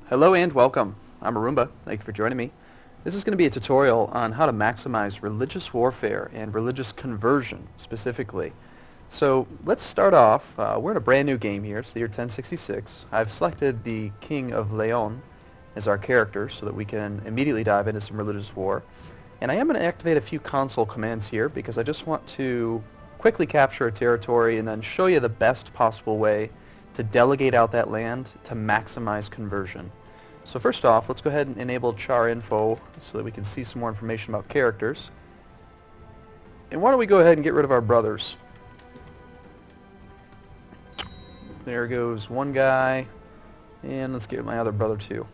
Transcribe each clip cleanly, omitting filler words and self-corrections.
Hello and welcome. I'm Arumba. Thank you for joining me. This is going to be a tutorial on how to maximize religious warfare and religious conversion specifically. So let's start off. We're in a brand new game here. It's the year 1066. I've selected the King of Leon as our character so that we can immediately dive into some religious war. And I am going to activate a few console commands here because I just want to quickly capture a territory and then show you the best possible way to delegate out that land to maximize conversion. So first off, let's go ahead and enable char info so that we can see some more information about characters. And why don't we go ahead and get rid of our brothers. There goes one guy, and let's get my other brother too.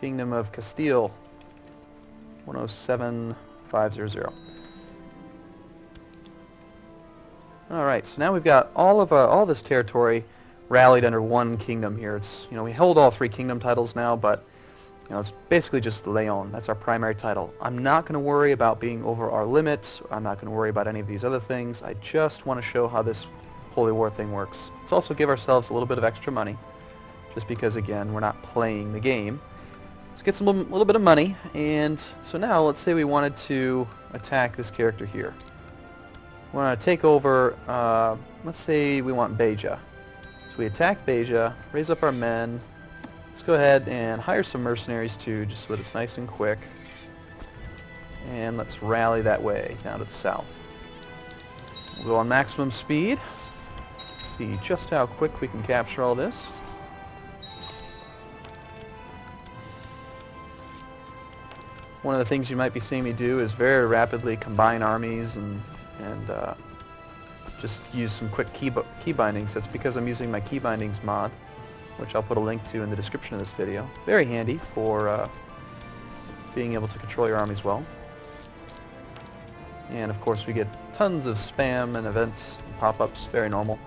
Kingdom of Castile, 107500. Alright, so now we've got all this territory rallied under one kingdom here. It's, we hold all three kingdom titles now, but it's basically just Leon. That's our primary title. I'm not going to worry about being over our limits. I'm not going to worry about any of these other things. I just want to show how this Holy War thing works. Let's also give ourselves a little bit of extra money, just because, again, we're not playing the game. Let's get some little bit of money, and so now let's say we wanted to attack this character here. We want to take over, let's say we want Beja. So we attack Beja, raise up our men. Let's go ahead and hire some mercenaries too, just so that it's nice and quick. And let's rally that way down to the south. We'll go on maximum speed. See just how quick we can capture all this. One of the things you might be seeing me do is very rapidly combine armies and just use some quick key bindings. That's because I'm using my key bindings mod, which I'll put a link to in the description of this video. Very handy for being able to control your armies well. And of course we get tons of spam and events and pop-ups, very normal.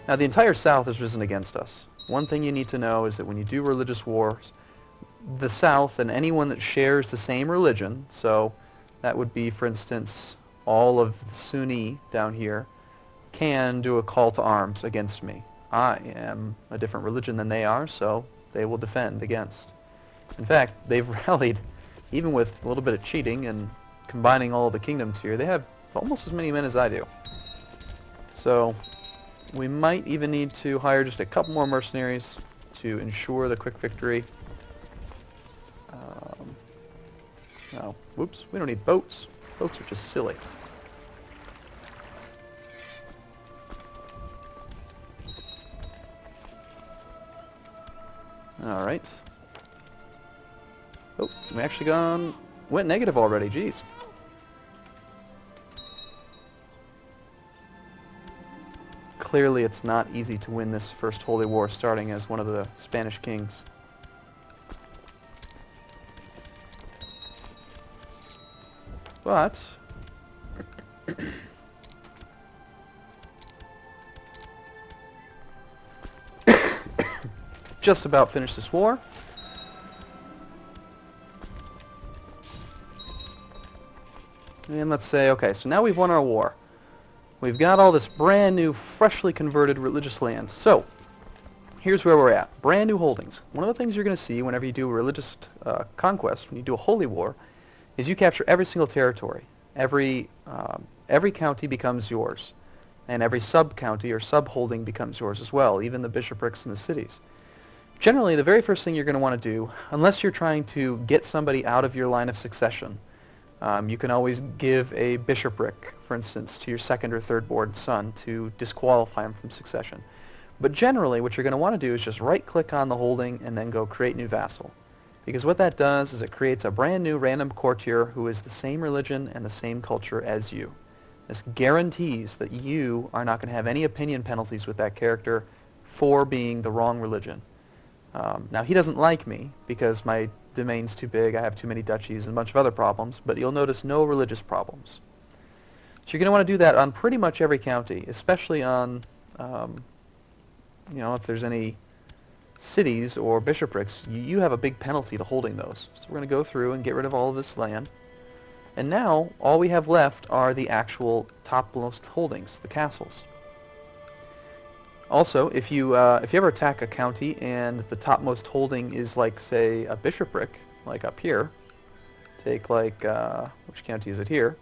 Now the entire South has risen against us. One thing you need to know is that when you do religious wars, the South and anyone that shares the same religion, so that would be, for instance, all of the Sunni down here, can do a call to arms against me. I am a different religion than they are, so they will defend against. In fact, they've rallied, even with a little bit of cheating and combining all of the kingdoms here, they have almost as many men as I do. So we might even need to hire just a couple more mercenaries to ensure the quick victory. No, whoops, we don't need boats. Boats are just silly. Alright. Oh, we actually went negative already, jeez. Clearly it's not easy to win this first Holy War starting as one of the Spanish kings. But just about finished this war. And let's say, okay, so now we've won our war. We've got all this brand new, freshly converted religious land. So, here's where we're at. Brand new holdings. One of the things you're going to see whenever you do a religious conquest, when you do a holy war, is you capture every single territory. Every county becomes yours. And every sub-county or sub-holding becomes yours as well, even the bishoprics and the cities. Generally, the very first thing you're going to want to do, unless you're trying to get somebody out of your line of succession, you can always give a bishopric, for instance, to your second or third born son to disqualify him from succession. But generally, what you're going to want to do is just right-click on the holding and then go Create New Vassal. Because what that does is it creates a brand new random courtier who is the same religion and the same culture as you. This guarantees that you are not going to have any opinion penalties with that character for being the wrong religion. Now, he doesn't like me because my domain's too big, I have too many duchies, and a bunch of other problems, but you'll notice no religious problems. So you're going to want to do that on pretty much every county, especially on, if there's any cities or bishoprics, you have a big penalty to holding those. So we're going to go through and get rid of all of this land. And now, all we have left are the actual topmost holdings, the castles. Also, if you ever attack a county and the topmost holding is like, say, a bishopric, like up here, take like, which county is it here?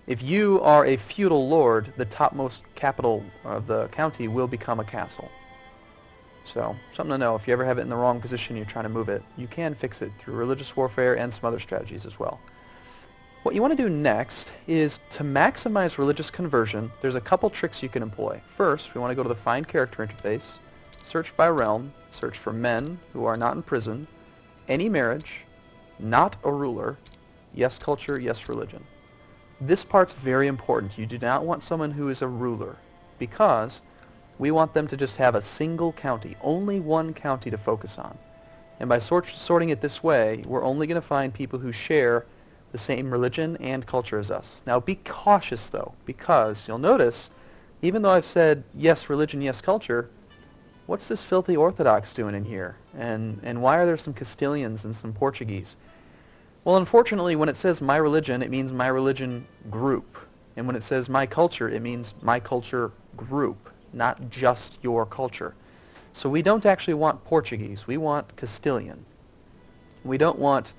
If you are a feudal lord, the topmost capital of the county will become a castle. So, something to know. If you ever have it in the wrong position, you're trying to move it, you can fix it through religious warfare and some other strategies as well. What you want to do next is to maximize religious conversion. There's a couple tricks you can employ. First, we want to go to the Find Character interface, search by realm, search for men who are not imprisoned, any marriage, not a ruler, yes culture, yes religion. This part's very important. You do not want someone who is a ruler, because we want them to just have a single county, only one county to focus on. And by sorting it this way, we're only going to find people who share the same religion and culture as us. Now be cautious though, because you'll notice, even though I've said yes religion, yes culture, what's this filthy Orthodox doing in here? And why are there some Castilians and some Portuguese? Well, unfortunately, when it says my religion, it means my religion group. And when it says my culture, it means my culture group, not just your culture. So we don't actually want Portuguese. We want Castilian. We don't want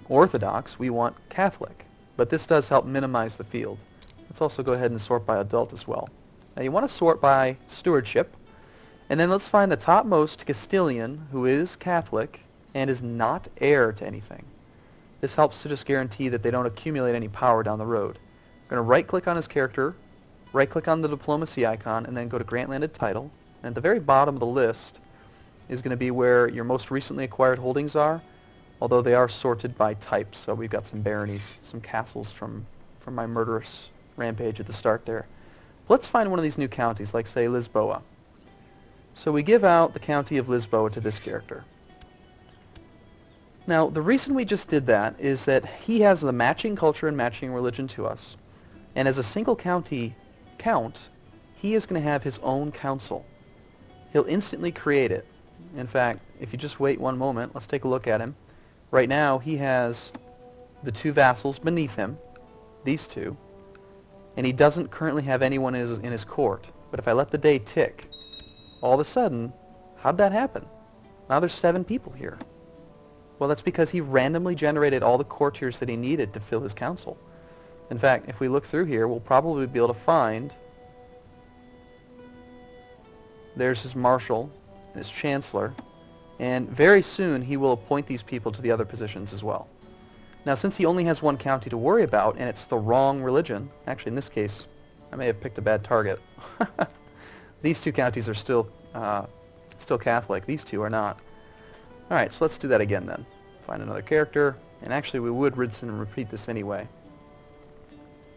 Orthodox. We want Catholic. But this does help minimize the field. Let's also go ahead and sort by adult as well. Now you want to sort by stewardship. And then let's find the topmost Castilian who is Catholic and is not heir to anything. This helps to just guarantee that they don't accumulate any power down the road. I'm going to right-click on his character, right-click on the diplomacy icon, and then go to Grant Landed Title. And at the very bottom of the list is going to be where your most recently acquired holdings are, although they are sorted by type. So we've got some baronies, some castles from my murderous rampage at the start there. Let's find one of these new counties, like say Lisboa. So we give out the county of Lisboa to this character. Now, the reason we just did that is that he has the matching culture and matching religion to us. And as a single county count, he is going to have his own council. He'll instantly create it. In fact, if you just wait one moment, let's take a look at him. Right now, he has the two vassals beneath him, these two, and he doesn't currently have anyone in his court. But if I let the day tick, all of a sudden, how'd that happen? Now there's 7 people here. Well, that's because he randomly generated all the courtiers that he needed to fill his council. In fact, if we look through here, we'll probably be able to find, there's his marshal and his chancellor, and very soon he will appoint these people to the other positions as well. Now, since he only has one county to worry about, and it's the wrong religion, actually in this case, I may have picked a bad target. These 2 counties are still Catholic. These 2 are not. All right, so let's do that again then. Find another character, and actually we would rinse and repeat this anyway.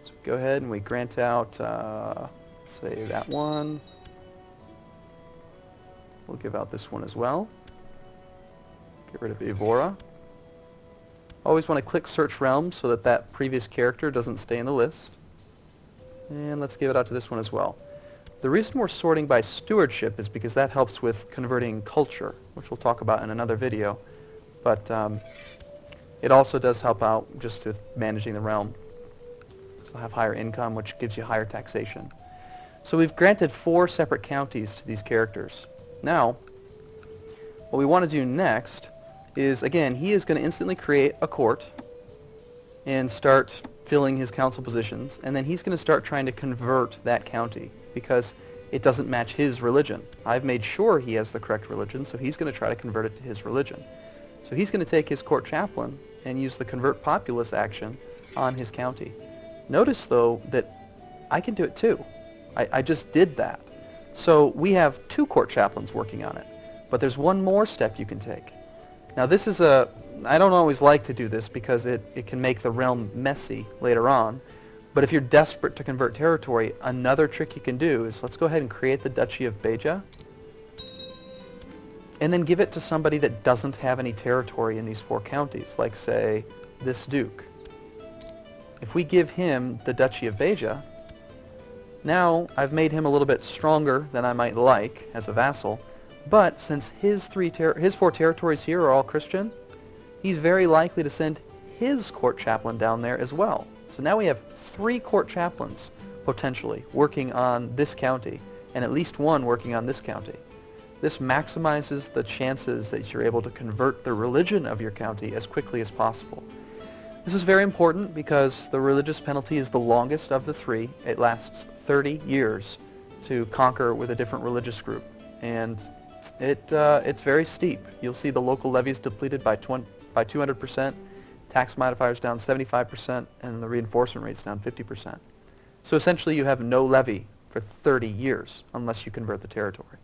So go ahead and we grant out, let's say that one. We'll give out this one as well. Get rid of Evora. Always want to click Search Realm so that that previous character doesn't stay in the list. And let's give it out to this one as well. The reason we're sorting by stewardship is because that helps with converting culture, which we'll talk about in another video. But it also does help out just with managing the realm. So have higher income, which gives you higher taxation. So we've granted 4 separate counties to these characters. Now, what we want to do next is, again, he is going to instantly create a court and start filling his council positions, and then he's going to start trying to convert that county because it doesn't match his religion. I've made sure he has the correct religion, so he's going to try to convert it to his religion. So he's going to take his court chaplain and use the convert populace action on his county. Notice, though, that I can do it too. I just did that. So we have 2 court chaplains working on it, but there's one more step you can take. Now this is I don't always like to do this because it can make the realm messy later on, but if you're desperate to convert territory, another trick you can do is, let's go ahead and create the Duchy of Beja, and then give it to somebody that doesn't have any territory in these 4 counties, like say, this Duke. If we give him the Duchy of Beja, now I've made him a little bit stronger than I might like as a vassal, but since his 4 territories here are all Christian, he's very likely to send his court chaplain down there as well. So now we have 3 court chaplains, potentially, working on this county. and at least one working on this county. This maximizes the chances that you're able to convert the religion of your county as quickly as possible. This is very important because the religious penalty is the longest of the three. It lasts 30 years to conquer with a different religious group, and it's very steep. You'll see the local levies depleted by 200%, tax modifiers down 75%, and the reinforcement rates down 50%. So essentially you have no levy for 30 years unless you convert the territory.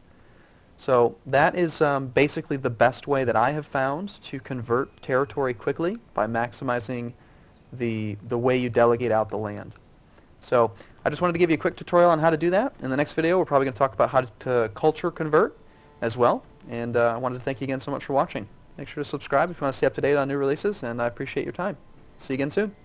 So that is basically the best way that I have found to convert territory quickly, by maximizing the way you delegate out the land. So I just wanted to give you a quick tutorial on how to do that. In the next video we're probably going to talk about how to culture convert as well. And I wanted to thank you again so much for watching. Make sure to subscribe if you want to stay up to date on new releases, and I appreciate your time. See you again soon.